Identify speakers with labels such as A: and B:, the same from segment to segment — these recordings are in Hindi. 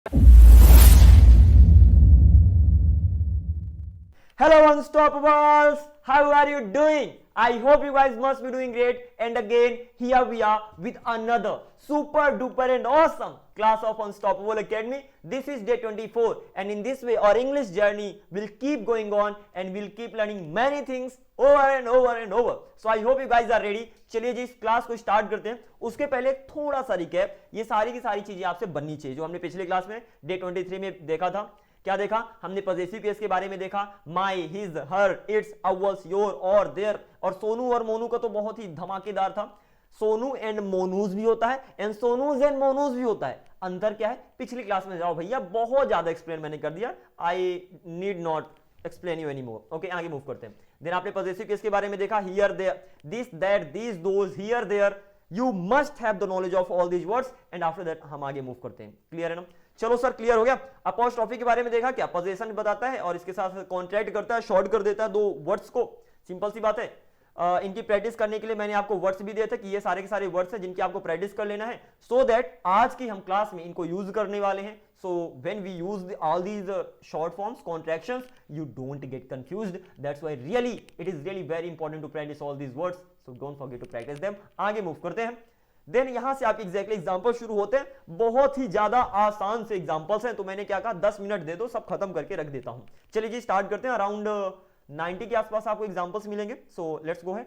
A: Hello Unstoppables, how are you doing? I hope you guys must be doing great, and again here we are with another super duper and awesome class of Unstoppable Academy. This is day 24 and in this way our English journey will keep going on and we'll keep learning many things over and over and over. So I hope you guys are ready. चलिए जी इस क्लास को स्टार्ट करते हैं. उसके पहले थोड़ा सा रिकैप, ये सारी की सारी चीजें आपसे बननी चाहिए जो हमने पिछले क्लास में डे 23 में देखा था. क्या देखा हमने? पॉजेसिव केस के बारे में देखा. My, his, her, its, ours, your और देयर. और सोनू और मोनू का तो बहुत ही धमाकेदार था. सोनू एंड मोनूज भी होता है एंड सोनूज एंड मोनूज भी होता है. अंतर क्या है? पिछली क्लास में जाओ भैया, बहुत ज्यादा एक्सप्लेन मैंने कर दिया. I need not explain you any more. Okay, आगे मूव करते हैं. देन आपने पॉजेसिव केस के बारे में देखा. Here, there, this, that, these, those, here, there. You must have the knowledge of all these words and after that हम आगे मूव करते हैं. क्लियर है ना? चलो सर क्लियर हो गया. अपोस्ट्रोफी के बारे में देखा. क्या पोजीशन बताता है और इसके साथ कॉन्ट्रैक्ट करता है, शॉर्ट कर देता है दो वर्ड्स को. सिंपल सी बात है. इनकी प्रैक्टिस करने के लिए मैंने आपको वर्ड्स भी दिए थे कि ये सारे के सारे वर्ड्स हैं जिनकी आपको प्रैक्टिस कर लेना है, सो दैट आज की हम क्लास में इनको यूज करने वाले हैं. So when we use all these short forms, contractions, you don't get confused. That's why really it is really very important to practise all these words. So don't forget to practise them. आगे मूव करते हैं. देन यहां से आपके एग्जैक्टली एग्जांपल शुरू होते हैं. बहुत ही ज्यादा आसान से एग्जांपल्स हैं, तो मैंने क्या कहा 10 मिनट दे दो, सब खत्म करके रख देता हूं. चलिए जी स्टार्ट करते हैं. अराउंड 90 के आसपास आपको एग्जांपल्स मिलेंगे. सो लेट्स गो है.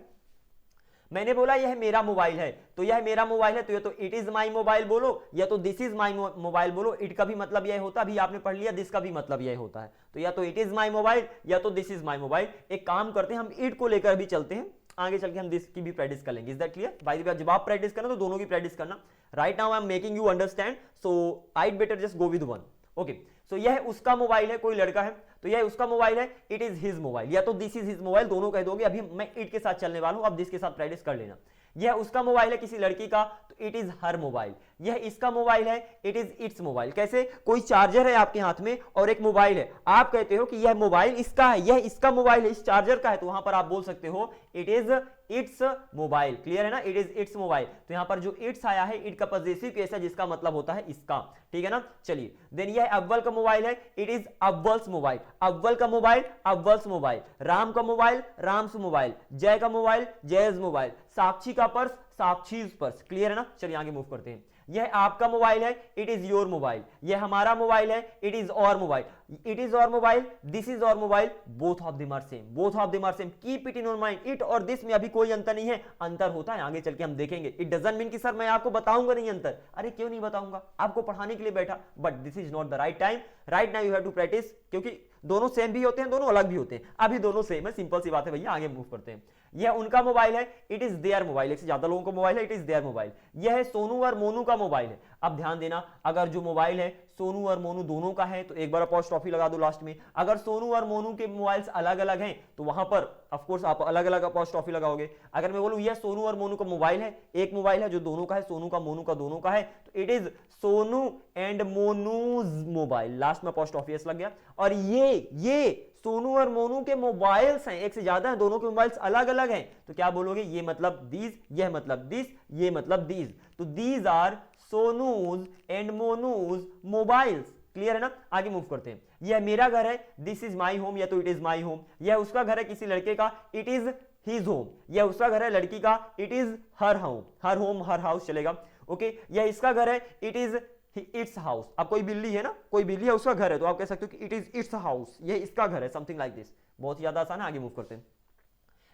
A: मैंने बोला यह मेरा मोबाइल है, तो यह मेरा मोबाइल है, तो ये तो इट इज माई मोबाइल बोलो या तो दिस इज माई मोबाइल बोलो. इट का भी मतलब यह होता है, अभी आपने पढ़ लिया. दिस का भी मतलब यह होता है, तो या तो इट इज माई मोबाइल या तो दिस इज माई मोबाइल. एक काम करते हैं, हम इट को लेकर भी चलते हैं. आगे चल के हम दिस की भी प्रैक्टिस कर लेंगे. Is that clear? By the way जब आप प्रैक्टिस करना तो दोनों की प्रैक्टिस करना. Right now I am making you understand, so I better just go with one. Okay, so यह उसका मोबाइल है, कोई लड़का है तो यह उसका मोबाइल है. इट इज हिज मोबाइल या तो दिस इज हिज मोबाइल, दोनों कह दोगे. अभी मैं इट के साथ चलने वाला हूं, अब दिस के साथ प्रैक्टिस कर लेना. यह उसका मोबाइल है किसी लड़की का, तो इट इज हर मोबाइल. यह इसका मोबाइल है, इट इज इट्स मोबाइल. कैसे? कोई चार्जर है आपके हाथ में और एक मोबाइल है. आप कहते हो कि यह मोबाइल इसका है, यह इसका मोबाइल है, इस चार्जर का है, तो वहां पर आप बोल सकते हो it is it's mobile. Clear है ना? It is it's mobile. तो यहां पर जो इट्स आया है, इट का पॉजेसिव केस है जिसका मतलब होता है इसका. ठीक है ना? चलिए. देन यह अव्वल का मोबाइल है, इट इज अव्वल्स मोबाइल. अव्वल का मोबाइल, अव्वल्स मोबाइल. राम का मोबाइल, राम्स मोबाइल. जय का मोबाइल, जयज मोबाइल. साक्षी का पर्स, साक्षीज पर्स. क्लियर है ना? चलिए आगे मूव करते हैं. यह आपका मोबाइल है, इट इज योर मोबाइल. यह हमारा मोबाइल है, it is our mobile. It is our mobile, this is our mobile. Both of them are same, both of them are same. Keep it in your mind. It our this में अभी कोई अंतर नहीं है. अंतर होता है आगे चल के हम देखेंगे. इट डजंट मीन कि सर मैं आपको बताऊंगा नहीं अंतर. अरे क्यों नहीं बताऊंगा? आपको पढ़ाने के लिए बैठा. But this is not the right time. Right now you have to practise, क्योंकि दोनों सेम भी होते हैं, दोनों अलग भी होते हैं. अभी दोनों सेम है. सिंपल सी बात है भैया. आगे मूव करते हैं. यह उनका मोबाइल है, इट इज देयर मोबाइल. एक से ज्यादा लोगों का मोबाइल है, इट इज देयर मोबाइल. यह सोनू और मोनू का मोबाइल है. अब ध्यान देना, अगर जो मोबाइल है सोनू और मोनू दोनों का है तो एक बार अपॉस्ट्रोफी लगा दो लास्ट में. अगर सोनू और मोनू के मोबाइल्स अलग अलग हैं तो वहां पर ऑफ कोर्स आप अलग अलग अपॉस्ट्रोफी लगाओगे. अगर मैं बोलूं यह सोनू और मोनू का मोबाइल है, एक मोबाइल है जो दोनों का है, सोनू का मोनू का दोनों का है, तो it is Sonu and Monu's mobile. Last में अपॉस्ट्रोफी एस लग गया. और ये सोनू और मोनू के मोबाइल्स हैं, एक से ज्यादा हैं, दोनों के मोबाइल्स अलग अलग हैं, तो क्या बोलोगे? ये मतलब दीज, यह मतलब दिस, ये मतलब दीज. तो these are Sonu's and Monu's mobiles. Clear है ना? आगे मूव करते हैं. यह मेरा घर है, दिस इज माई होम या तो इट इज माई होम. यह उसका घर है किसी लड़के का, इट इज हिज होम. यह उसका घर है लड़की का, it is her home. Her home, her house चलेगा. ओके. यह इसका घर है, इट इज इट्स हाउस. अब कोई बिल्ली है ना, कोई बिल्ली है, उसका घर है, तो आप कह सकते हो कि इट इज इट्स हाउस, ये इसका घर है. Something like this. बहुत ही ज्यादा आसान है. आगे मूव करते हैं.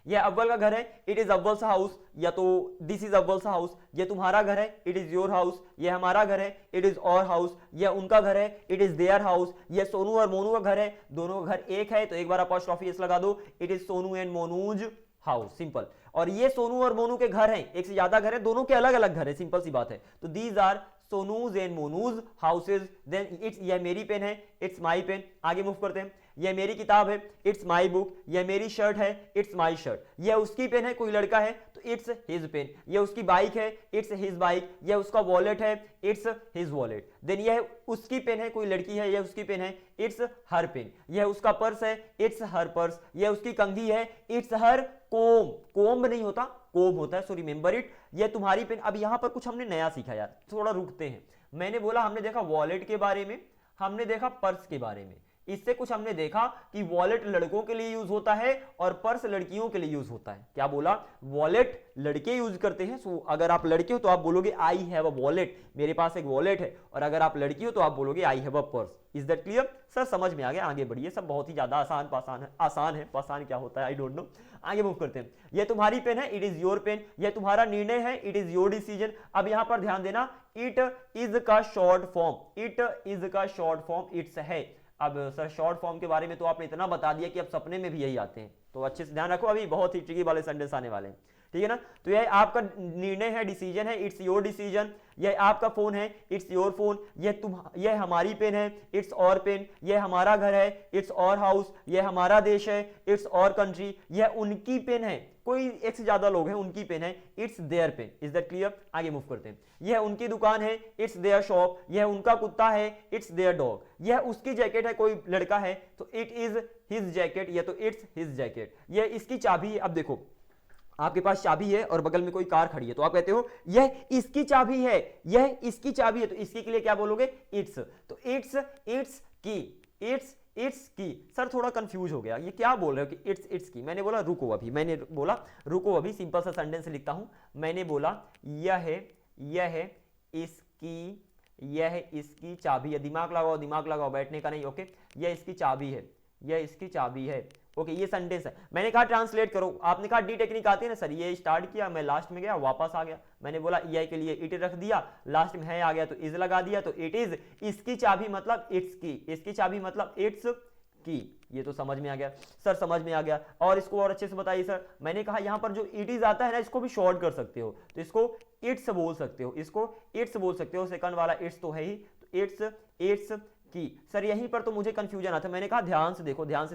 A: यह अव्वल का घर है, इट इज अव्वल्स हाउस या तो दिस इज अव्वल्स हाउस. यह तुम्हारा घर है, इट इज योर हाउस. यह हमारा घर है, इट इज और हाउस. यह उनका घर है, इट इज देयर हाउस. यह सोनू और मोनू का घर है, दोनों का घर एक है, तो एक बार अपॉस्ट्रोफी एस लगा दो. It is Sonu and Monu's house. Simple. और ये सोनू और मोनू के घर हैं, एक से ज्यादा घर है, दोनों के अलग अलग घर है. सिंपल सी बात है. तो these are Sonu's and Monu's houses. Then it's, यह मेरी पेन है, इट्स माई पेन. आगे मूव करते हैं. यह मेरी किताब है, इट्स माई बुक. यह मेरी शर्ट है, इट्स माई शर्ट. यह उसकी पेन है, कोई लड़का है, तो इट्स हिज पेन. यह उसकी बाइक है, इट्स हिज बाइक. यह उसका वॉलेट है, इट्स हिज वॉलेट. देन यह उसकी पेन है, कोई लड़की है, यह उसकी पेन है, इट्स हर पेन. यह उसका पर्स है, इट्स हर पर्स. यह उसकी कंघी है, इट्स हर कोम. कोम नहीं होता, कोम होता है, सो रिमेंबर इट. यह तुम्हारी पेन. अब यहां पर कुछ हमने नया सीखा यार, थोड़ा रुकते हैं. मैंने बोला, हमने देखा वॉलेट के बारे में, हमने देखा पर्स के बारे में, इससे कुछ हमने देखा कि वॉलेट लड़कों के लिए यूज होता है और पर्स लड़कियों के लिए यूज होता है। क्या बोला? वॉलेट लड़के यूज करते हैं। सो अगर आप लड़के हो तो आप बोलोगे आई हैव अ वॉलेट, मेरे पास एक वॉलेट है। और अगर आप लड़की हो तो आप बोलोगे I have a purse. Is that clear? Sir समझ में आ गया, आगे बढ़िए। सब बहुत ही ज्यादा आसान है। पासान क्या होता है आई डोंट नो। आगे मूव करते हैं। ये तुम्हारी पेन है, इट इज योर पेन। ये तुम्हारा निर्णय है, इट इज योर डिसीजन। अब यहां पर ध्यान देना, इट इज का शॉर्ट फॉर्म, इट इज का शॉर्ट फॉर्म इट्स है। अब सर शॉर्ट फॉर्म के बारे में तो आपने इतना बता दिया कि अब सपने में भी यही आते हैं, तो अच्छे से ध्यान रखो, अभी बहुत ही ट्रिकी वाले सेंटेंस आने वाले हैं, ठीक है ना। तो यह आपका निर्णय है, डिसीजन है, इट्स योर डिसीजन। यह आपका फोन है, इट्स योर फोन। यह हमारी पेन है, इट्स और पेन। यह हमारा घर है, इट्स और हाउस। यह हमारा देश है, इट्स और कंट्री। यह उनकी पेन है, कोई एक से ज्यादा लोग हैं, उनकी पेन है, it's their pen. Is that clear? आगे मूव करते हैं। यह उनकी दुकान है, इट्स देयर शॉप। यह उनका कुत्ता है, इट्स देयर डॉग। यह उसकी जैकेट है, कोई लड़का है तो इट इज हिज जैकेट, या तो इट्स हिज जैकेट। यह इसकी चाबी है। अब देखो आपके पास चाबी है और बगल में कोई कार खड़ी है, तो आप कहते हो यह इसकी चाबी है, यह इसकी चाबी है, तो इसकी के लिए क्या बोलोगे? इट्स। तो इट्स की, इट्स की। सर थोड़ा कंफ्यूज हो गया, ये क्या बोल रहे हो कि इट्स की? मैंने बोला रुको अभी, सिंपल सा सेंटेंस लिखता हूं। मैंने बोला यह इसकी चाबी है। दिमाग लगाओ, बैठने का नहीं, ओके। यह इसकी चाबी है, ओके। ये सेंटेंस है। मैंने कहा ट्रांसलेट करो, आपने कहा डी टेक्निक आती है ना सर। ये स्टार्ट किया, मैं लास्ट में गया, वापस आ गया। मैंने बोला ये के लिए इट रख दिया, लास्ट में है आ गया तो इज लगा दिया, तो इट इज इसकी चाबी मतलब इट्स की, इसकी चाबी मतलब इट्स की। ये तो समझ में आ गया सर, समझ में आ गया। और इसको और अच्छे से बताइए सर। मैंने कहा यहां पर जो इट इज आता है ना, इसको भी शॉर्ट कर सकते हो, तो इसको इट्स बोल सकते हो, सेकंड वाला इट्स तो है ही, तो इट्स की। सर यहीं पर तो मुझे कंफ्यूजन आता है। मैंने कहा ध्यान से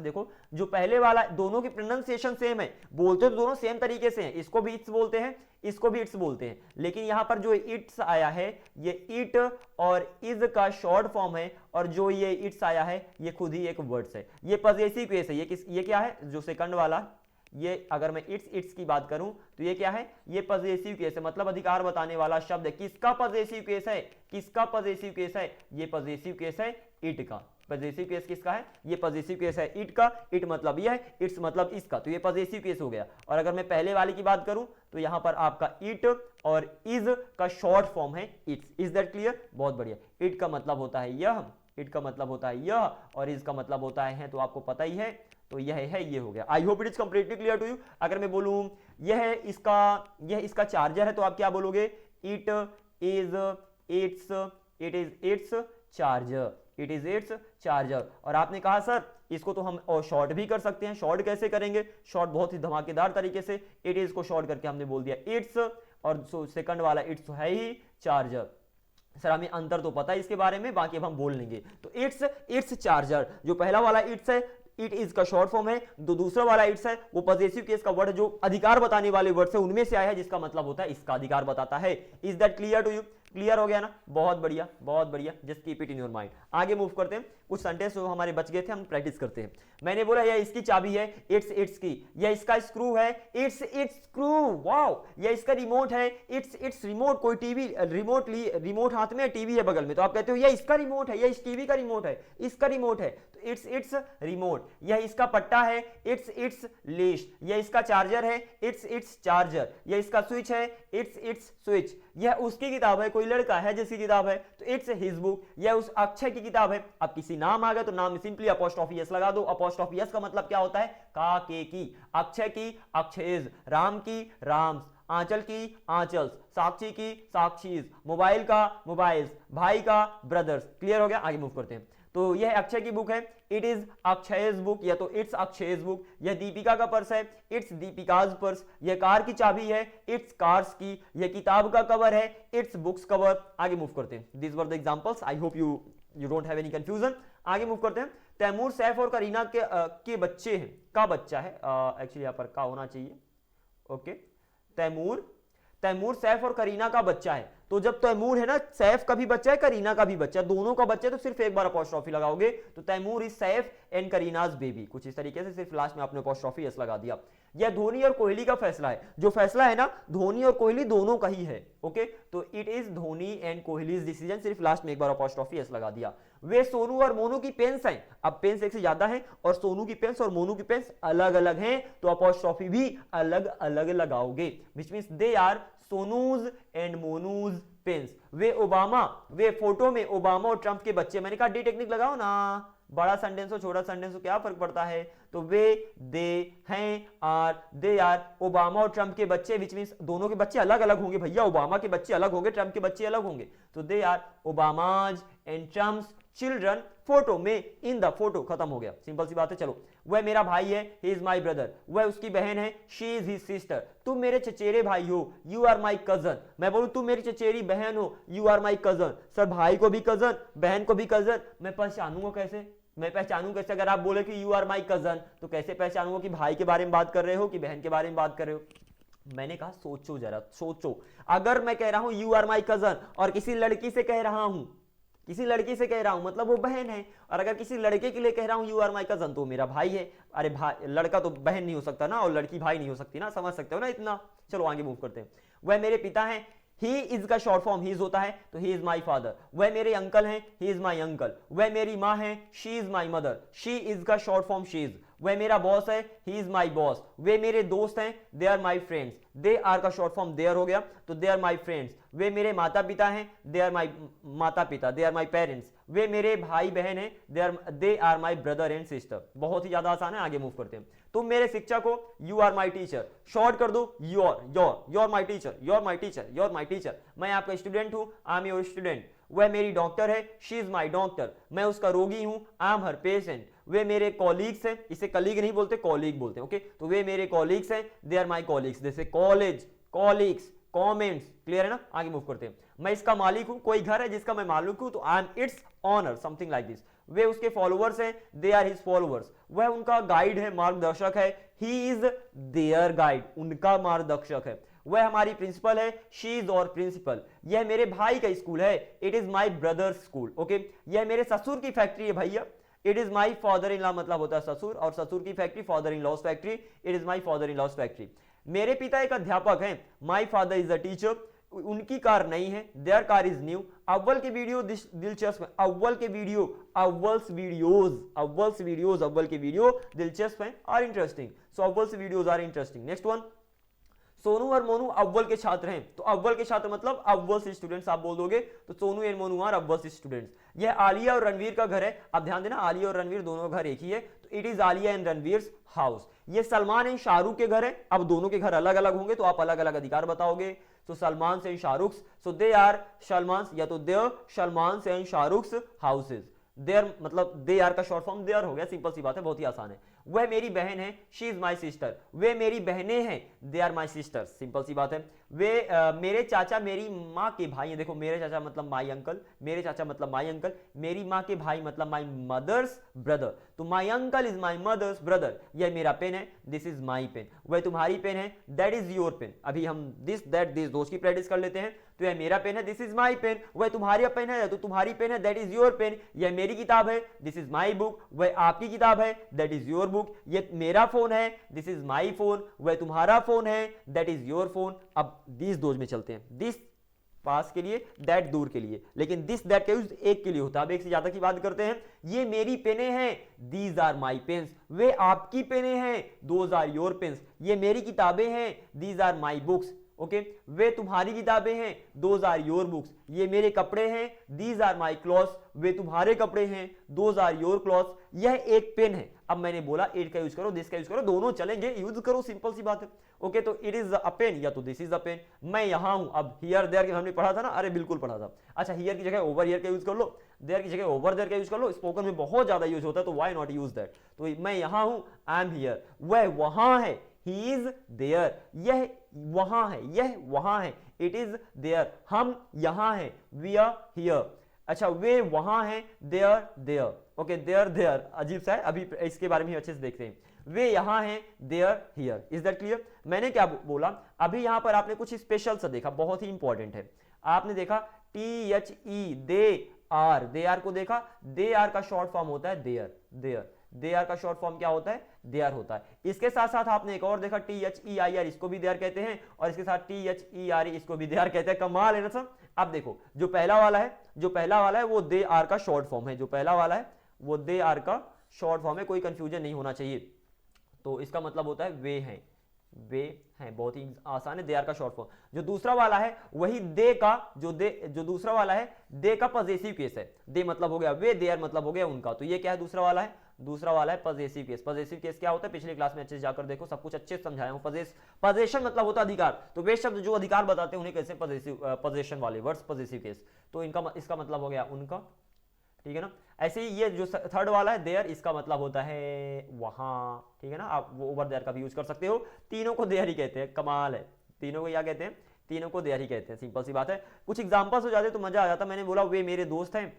A: देखो, जो पहले वाला, दोनों की प्रोनाउंसिएशन सेम है, बोलते तो दोनों सेम तरीके से हैं। इसको भी इट्स बोलते हैं, इसको भी इट्स बोलते हैं, लेकिन यहां पर जो इट्स आया है ये इट और इज का शॉर्ट फॉर्म है, और जो ये इट्स आया है ये खुद ही एक वर्ड्स है। ये पॉजेसिव केस है। ये क्या है? जो सेकंड वाला, ये अगर मैं इट्स की बात करूं तो ये क्या है? ये पॉजेसिव केस है, मतलब अधिकार बताने वाला शब्द है। किसका पॉजेसिव केस है? ये पॉजेसिव केस है इट का। पॉजेसिव केस किसका है? ये पॉजेसिव केस है इट का। इट मतलब यह है, इट्स मतलब इसका, तो ये पॉजेसिव केस हो गया। और अगर मैं पहले वाले की बात करूं तो यहां पर आपका इट और इज का शॉर्ट फॉर्म है इट्स। Is that clear? बहुत बढ़िया। इट का मतलब होता है यह, और इज का मतलब होता है, तो आपको पता ही है, तो यह है, ये हो गया। I hope it is completely clear to you. अगर मैं बोलूं यह इसका चार्जर है, तो आप क्या बोलोगे? It is it's charger. और आपने कहा सर इसको तो हम और शॉर्ट भी कर सकते हैं। शॉर्ट कैसे करेंगे? शॉर्ट बहुत ही धमाकेदार तरीके से, इट इज को शॉर्ट करके हमने बोल दिया इट्स, और सेकंड वाला इट्स है ही चार्जर। सर हमें अंतर तो पता है इसके बारे में, बाकी अब हम बोल लेंगे। तो इट्स चार्जर, जो पहला वाला इट्स है, इट इज का शॉर्ट फॉर्म है। दूसरा वाला इट्स है, वो पॉजेसिव केस का वर्ड, जो अधिकार बताने वाले वर्ड है उनमें से आया है, जिसका मतलब होता है इसका अधिकार बताता है। Is that clear to you? Clear हो गया ना? बहुत बढ़िया। Just keep it in your mind. आगे मूव करते हैं। कुछ सेंटेंस जो हमारे बच गए थे, हम प्रैक्टिस करते हैं। मैंने बोला यह इसकी चाबी है, इट्स की। यह इसका स्क्रू है, इट्स स्क्रू। वाओ। यह इसका रिमोट है, इट्स रिमोट। कोई टीवी रिमोट हाथ में, टीवी है बगल में, तो आप कहते हो यह इसका रिमोट है, यह इस टीवी का रिमोट है, इसका रिमोट है, तो इट्स रिमोट। यह इसका पट्टा है, इट्स लीश। यह इसका चार्जर है, इट्स चार्जर। यह इसका स्विच है, इट्स स्विच। यह उसकी किताब है, कोई लड़का है जिसकी किताब है, तो इट्स हिज बुक। यह उस अक्षय की किताब है। अब किसी नाम आ गया तो नाम में सिंपली अपोस्ट्रोफी एस लगा दो। अपोस्ट्रोफी एस का मतलब क्या होता है? का, के की। अक्षय की अक्षयज, राम की राम्स, आंचल की आंचल्स, साक्षी की साक्षीज, मोबाइल का मोबाइल्स, भाई का ब्रदर्स। क्लियर हो गया? आगे मूव करते हैं। तो यह अक्षय की बुक है, इट इज अक्षयज बुक, या तो इट्स अक्षयज बुक। यह दीपिका का पर्स है, इट्स दीपिकाज पर्स। यह कार की चाबी है, इट्स कार्स की। यह किताब का कवर है, इट्स बुक्स कवर। आगे मूव करते हैं। This were the examples. I hope you don't have any confusion. आगे मूव करते हैं। तैमूर, सैफ और करीना के बच्चे हैं, का बच्चा है, एक्चुअली यहां पर का होना चाहिए, ओके। तैमूर सैफ और करीना का बच्चा है। तो जब तैमूर है ना, सैफ का भी बच्चा है, करीना का भी बच्चा, दोनों का बच्चा है, तो सिर्फ एक बार अपोस्ट्रोफी लगाओगे, तो Taimur is Saif and Kareena's baby. कुछ इस तरीके से, सिर्फ लास्ट में आपने अपोस्ट्रोफी एस लगा दिया। यह धोनी और कोहली का फैसला है, जो फैसला है ना धोनी और कोहली दोनों का ही है। ओके, तो it is Dhoni and Kohli's decision, सिर्फ लास्ट में एक बार अपॉस्ट्रोफी एस लगा दिया। वे सोनू और मोनू की पेन्स हैं, अब पेन्स एक से ज्यादा हैं और सोनू की पेन्स और मोनू की पेन्स अलग अलग हैं, तो अपॉस्ट्रोफी भी अलग अलग लगाओगे, which means they are Sonu's and Monu's pens. वे ओबामा, वे फोटो में ओबामा और ट्रंप के बच्चे, मैंने कहा डी टेक्निक लगाओ ना, बड़ा सेंटेंस हो छोटा सेंटेंस हो क्या फर्क पड़ता है। तो वे, दे, हैं, आर, दे आर ओबामा और ट्रंप के बच्चे, विच मींस दोनों के बच्चे अलग अलग होंगे भैया, ओबामा के बच्चे अलग होंगे, ट्रंप के बच्चे अलग होंगे, तो they are Obama's and Trump's children photo में, इन द फोटो, खत्म हो गया, सिंपल सी बात है। चलो, वह मेरा भाई है, ही इज माई ब्रदर, वह उसकी बहन है, शी इज हिज सिस्टर, तुम मेरे चचेरे भाई हो, यू आर माई कजन, मैं बोलूं तुम मेरी चचेरी बहन हो, यू आर माई कजन, सर भाई को भी कजन बहन को भी कजन, मैं पहचानूंगा कैसे, मैं पहचानूं कैसे, अगर आप बोले कि यू आर माई कजन तो कैसे पहचानूंगा कि भाई के बारे में बात कर रहे हो कि बहन के बारे में बात कर रहे हो। मैंने कहा सोचो जरा, सोचो, अगर मैं कह रहा हूं यू आर माई कजन और किसी लड़की से कह रहा हूं, किसी लड़की से कह रहा हूं मतलब वो बहन है, और अगर किसी लड़के के लिए कह रहा हूं यू आर माई कजन तो मेरा भाई है। अरे भाई, लड़का तो बहन नहीं हो सकता ना, और लड़की भाई नहीं हो सकती ना, समझ सकते हो ना इतना। चलो आगे मूव करते हैं। वह मेरे पिता हैं, ही इज का शॉर्ट फॉर्म ही इज होता है, तो ही इज माई फादर। वह मेरे अंकल हैं, ही इज माई अंकल। वह मेरी माँ है, she is my mother, she is का शॉर्ट फॉर्म शी इज। वह मेरा बॉस है, ही इज माई बॉस। वे मेरे दोस्त हैं, they are my friends, they are का शॉर्ट फॉर्म देयर हो गया, तो दे आर माई फ्रेंड्स। वे मेरे माता पिता हैं, दे आर माई माता पिता, दे आर माई पेरेंट्स। वे मेरे भाई बहन हैं, they are my brother and sister. बहुत ही ज्यादा आसान है, आगे मूव करते हैं। तुम मेरे शिक्षक हो, you are my teacher, short कर दो your my teacher, your my teacher, your my teacher. मैं आपका स्टूडेंट हूं, आई एम योर स्टूडेंट। वह मेरी डॉक्टर है, शी इज माई डॉक्टर, मैं उसका रोगी हूं, आई एम हर पेशेंट। वे मेरे कॉलीग्स हैं, इसे कलीग नहीं बोलते कॉलीग बोलते हैं, ओके, तो वे मेरे कॉलीग्स हैं, दे आर माई कॉलीग्स, जैसे कॉलेज, कॉलीग्स, कमेंट्स, क्लियर है ना। आगे मूव करते हैं। मैं इसका मालिक हूं, कोई घर है जिसका मैं मालिक हूं, तो I am its owner, something like this. वे उसके फॉलोअर्स हैं, दे आर हिज फॉलोअर्स। वह उनका गाइड है, मार्गदर्शक है, ही इज देयर गाइड, उनका मार्गदर्शक है। वह हमारी प्रिंसिपल है, शी इज और प्रिंसिपल। यह मेरे भाई का स्कूल है, it is my brothers school, okay. यह मेरे ससुर की फैक्ट्री है भैया, it is my father in law, मतलब होता है ससुर, और ससुर की factory father in loss factory, it is my father in loss factory. मेरे पिता एक अध्यापक हैं, my father is a teacher, उनकी कार नई है, देयर कार इज न्यू। अव्वल के वीडियो दिलचस्प है, अव्वल के वीडियो, अव्वल्स के वीडियो दिलचस्प हैं, are interesting, so Awwal's videos are interesting. Next one, Sonu और मोनू अव्वल के छात्र हैं, तो अव्वल के छात्र मतलब अव्वल से स्टूडेंट्स आप बोल दोगे, तो सोनू एंड मोनू आर अव्वल से स्टूडेंट्स। यह आलिया और रणवीर का घर है, आप ध्यान देना आलिया और रणवीर दोनों का घर एक ही है, तो it is Alia and Ranveer's house. ये सलमान एंड शाहरुख के घर है, अब दोनों के घर अलग अलग होंगे तो आप अलग अलग अधिकार बताओगे, तो Salman and Shahrukh, so they are Salman, या तो their Salman and Shahrukh houses. They're मतलब दे आर का शॉर्ट फॉर्म देयर हो गया, सिंपल सी बात है, बहुत ही आसान है। वह मेरी बहन है, शी इज माई सिस्टर। वे मेरी बहनें हैं, they are my sisters, simple सी बात है। वे मेरे चाचा मेरी माँ के भाई हैं, देखो मेरे चाचा मतलब माई अंकल, मेरे चाचा मतलब माई अंकल, मेरी माँ के भाई मतलब माई मदर्स ब्रदर, तो my uncle is my mother's brother. यह मेरा पेन है, दिस इज माई पेन। वह तुम्हारी पेन है, दैट इज योर पेन। अभी हम दिस दैट दिस दोस्त की प्रैक्टिस कर लेते हैं, तो यह मेरा पेन है, दिस इज माई पेन। वह तुम्हारी पेन है, तो तुम्हारी पेन है, दैट इज योर पेन। यह मेरी किताब है, दिस इज माई बुक। वह आपकी किताब है, दैट इज योर बुक। ये मेरा फोन है, दिस इज माई फोन। वह तुम्हारा फोन है, दैट इज योर फोन। अब दिस दोज में चलते हैं, दिस पास के लिए, दैट दूर के लिए, लेकिन दिस दैट का यूज एक के लिए होता है। अब एक से ज्यादा की बात करते हैं। ये मेरी पेनें हैं, दीज आर माई पेन्स। वे आपकी पेनें हैं, दोज आर योर पेन्स। ये मेरी किताबें हैं, these are my books, okay. वे तुम्हारी किताबें हैं, दोज आर योर बुक्स। ये मेरे कपड़े हैं, दीज आर माई क्लॉथ्स। वे तुम्हारे कपड़े हैं, दोज आर योर क्लॉथ्स। यह एक पेन है, अब मैंने बोला इट का यूज करो, दिस का यूज करो, दोनों चलेंगे, यूज करो, सिंपल सी बात है, ओके। तो इट इज अ पेन या तो दिस इज अ पेन। मैं यहां हूं, अब हियर देयर हमने पढ़ा था ना, अरे बिल्कुल पढ़ा था। अच्छा, हियर की जगह ओवर हियर का यूज कर लो, देयर की जगह ओवर देयर का यूज कर लो, स्पोकन में बहुत ज्यादा यूज होता है, तो व्हाई नॉट यूज दैट। तो मैं यहां हूं, आई एम हियर। वह वहां है, ही इज देयर। यह वहां है, यह वहां है, इट इज देयर। हम यहां हैं, वी आर हियर। अच्छा, वे वहां हैं, they're there, okay, they're there अजीब सा है, अभी इसके बारे में अच्छे से देखते हैं। वे यहां हैं, they're here, is that clear. मैंने क्या बोला, अभी यहां पर आपने कुछ स्पेशल सा देखा, बहुत ही इंपॉर्टेंट है। आपने देखा THE, दे आर को देखा, दे आर का शॉर्ट फॉर्म होता है देयर, देयर। दे आर का शॉर्ट फॉर्म क्या होता है, देयर होता है। इसके साथ साथ आपने एक और देखा THEIR, इसको भी देयर कहते हैं, और इसके साथ THERE, इसको भी देयर कहते हैं। कमाल है ना सब। अब देखो जो पहला वाला है वो दे आर का शॉर्ट फॉर्म है, जो पहला वाला है वो दे आर का शॉर्ट फॉर्म है, कोई कंफ्यूजन नहीं होना चाहिए। तो इसका मतलब होता है वे हैं, बहुत ही आसान है, दे आर का शॉर्ट फॉर्म। जो दूसरा वाला है वही दे का, जो दूसरा वाला है दे का पजेसिव केस है। दे मतलब हो गया वे, देयर मतलब हो गया उनका। तो ये क्या है, दूसरा वाला है पजेसिव केस। पजेसिव केस क्या होता है, पिछली क्लास में अच्छे से जाकर देखो, सब कुछ अच्छे से समझाया हूं। पजेशन मतलब होता है अधिकार, तो वे शब्द जो अधिकार बताते हैं उन्हें कैसे पजेशन वाले वर्ड्स पजेसिव केस। तो इसका मतलब हो गया उनका, ठीक है ना। ऐसे ही ये जो थर्ड वाला है देयर, इसका मतलब होता है वहां, ठीक है ना। आप वो ओवर देयर का भी यूज कर सकते हो। तीनों को देयर ही कहते हैं, कमाल है। तीनों को क्या कहते हैं, तीनों को देयर ही कहते हैं, सिंपल सी बात है। कुछ एग्जांपल्स हो जाते तो मजा आ जाता। मैंने बोला वे मेरे दोस्त हैं,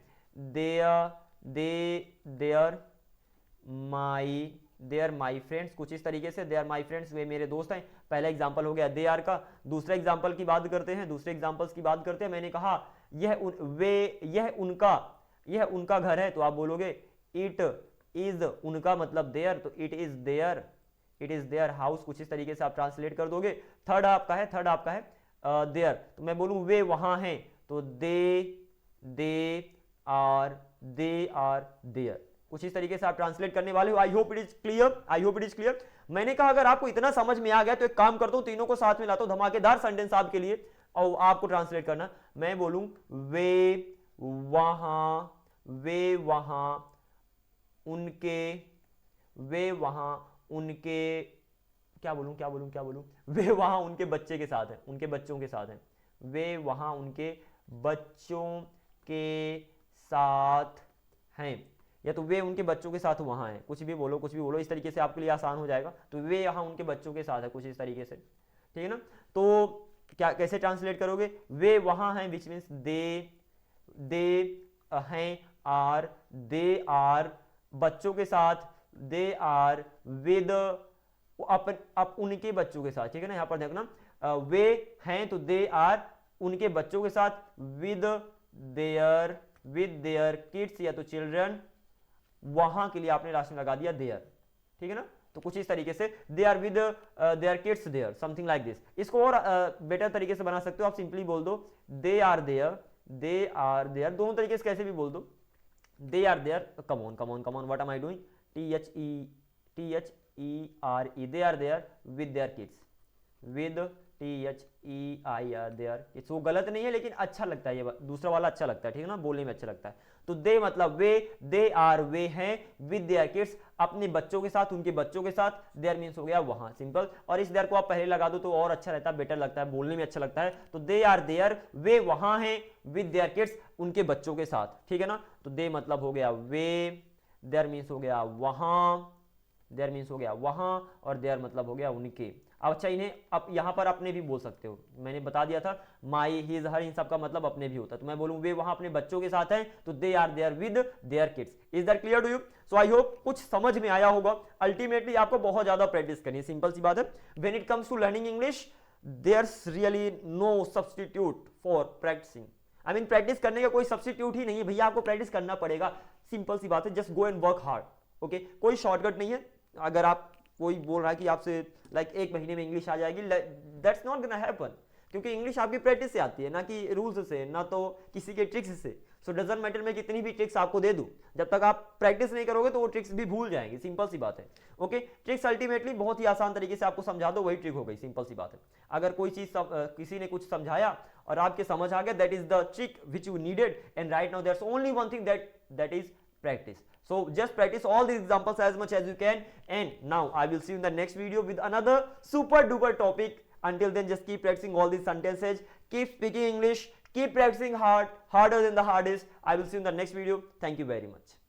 A: देयर माई फ्रेंड्स, कुछ इस तरीके से, देयर माई फ्रेंड्स, वे मेरे दोस्त हैं। पहला एग्जांपल हो गया दे आर का। दूसरे एग्जांपल्स की बात करते हैं। मैंने कहा यह उनका घर है, तो आप बोलोगे इट इज उनका मतलब देयर, तो इट इज देयर हाउस, कुछ इस तरीके से आप ट्रांसलेट कर दोगे। थर्ड आपका है देयर, तो मैं बोलूं वे वहां हैं, तो दे आर देयर, कुछ इस तरीके से आप ट्रांसलेट करने वाले हो। आई होप इट इज क्लियर। मैंने कहा अगर आपको इतना समझ में आ गया तो एक काम करता हूं, तीनों को साथ में लाता हूं, धमाकेदार सेंटेंस आपके लिए, और आपको ट्रांसलेट करना। मैं बोलूं वे वहां उनके क्या बोलूं, वे वहां उनके बच्चों के साथ हैं, वे वहां उनके बच्चों के साथ हैं, या तो वे उनके बच्चों के साथ वहां हैं, कुछ भी बोलो, इस तरीके से आपके लिए आसान हो जाएगा। तो वे यहाँ उनके बच्चों के साथ है, कुछ इस तरीके से, ठीक है ना। तो क्या कैसे ट्रांसलेट करोगे, वे वहां हैं विच मीन्स दे हैं, दे आर बच्चों के साथ, दे आर विद उनके बच्चों के साथ, ठीक है ना। यहां पर देखना वे हैं तो दे आर उनके बच्चों के साथ, विद देयर किड्स या तो चिल्ड्रन, वहां के लिए आपने लास्ट में लगा दिया देयर, ठीक है ना। तो कुछ इस तरीके से they are with their kids there, something like this. इसको और बेटर तरीके से बना सकते हो आप, सिंपली बोल दो दे आर देयर, दोनों तरीके से कैसे भी बोल दो, they are there. Come on, what am I doing, THERE, they are there with their kids, with THEIR their. वो गलत नहीं है लेकिन अच्छा लगता है, ये दूसरा वाला अच्छा लगता है, ठीक है ना, बोलने में अच्छा लगता है। तो दे मतलब वे, दे आर वे हैं, विद देयर किड्स अपने बच्चों के साथ, उनके बच्चों के साथ, देयर मींस हो गया वहां, सिंपल। और इस देयर को आप पहले लगा दो तो और अच्छा रहता है, बेटर लगता है, बोलने में अच्छा लगता है। तो दे आर देयर, वे वहां हैं, विद देयर किड्स उनके बच्चों के साथ, ठीक है ना। तो दे मतलब हो गया वे, देयर मींस हो गया वहां, और देयर मतलब हो गया उनके। अब अच्छा इन्हें अब यहां पर अपने भी बोल सकते हो, मैंने बता दिया था माई, हिज, हर, इन सब का मतलब अपने भी होता है। तो मैं बोलूं वे वहां अपने बच्चों के साथ हैं, तो they are there with their kids. Is that clear to you? So I hope कुछ समझ में आया होगा। अल्टीमेटली आपको बहुत ज्यादा प्रैक्टिस करनी है, सिंपल सी बात है। When it comes to learning English there's really no substitute for practicing. I mean practice करने का कोई सब्स्टिट्यूट ही नहीं है भैया, आपको प्रैक्टिस करना पड़ेगा, सिंपल सी बात है। Just go and work hard, okay. कोई शॉर्टकट नहीं है। अगर आप कोई बोल रहा है कि आपसे लाइक एक महीने में इंग्लिश आ जाएगी, दैट्स नॉट गोना हैपन, क्योंकि इंग्लिश आपकी प्रैक्टिस से आती है, ना कि रूल्स से, ना तो किसी के ट्रिक्स से। सो डजंट मैटर मैं कितनी भी ट्रिक्स आपको दे दूं, जब तक आप प्रैक्टिस नहीं करोगे तो वो ट्रिक्स भी भूल जाएंगे, सिंपल सी बात है, ओके। ट्रिक्स अल्टीमेटली बहुत ही आसान तरीके से आपको समझा दो, वही ट्रिक हो गई, सिंपल सी बात है। अगर कोई चीज किसी ने कुछ समझाया और आपके समझ आ गया, that is the trick which you needed, and right now there's only one thing that is practice. So just practice all these examples as much as you can, and now I will see you in the next video with another super duper topic. Until then, just keep practicing all these sentences, keep speaking English, keep practicing harder than the hardest. I will see you in the next video. Thank you very much.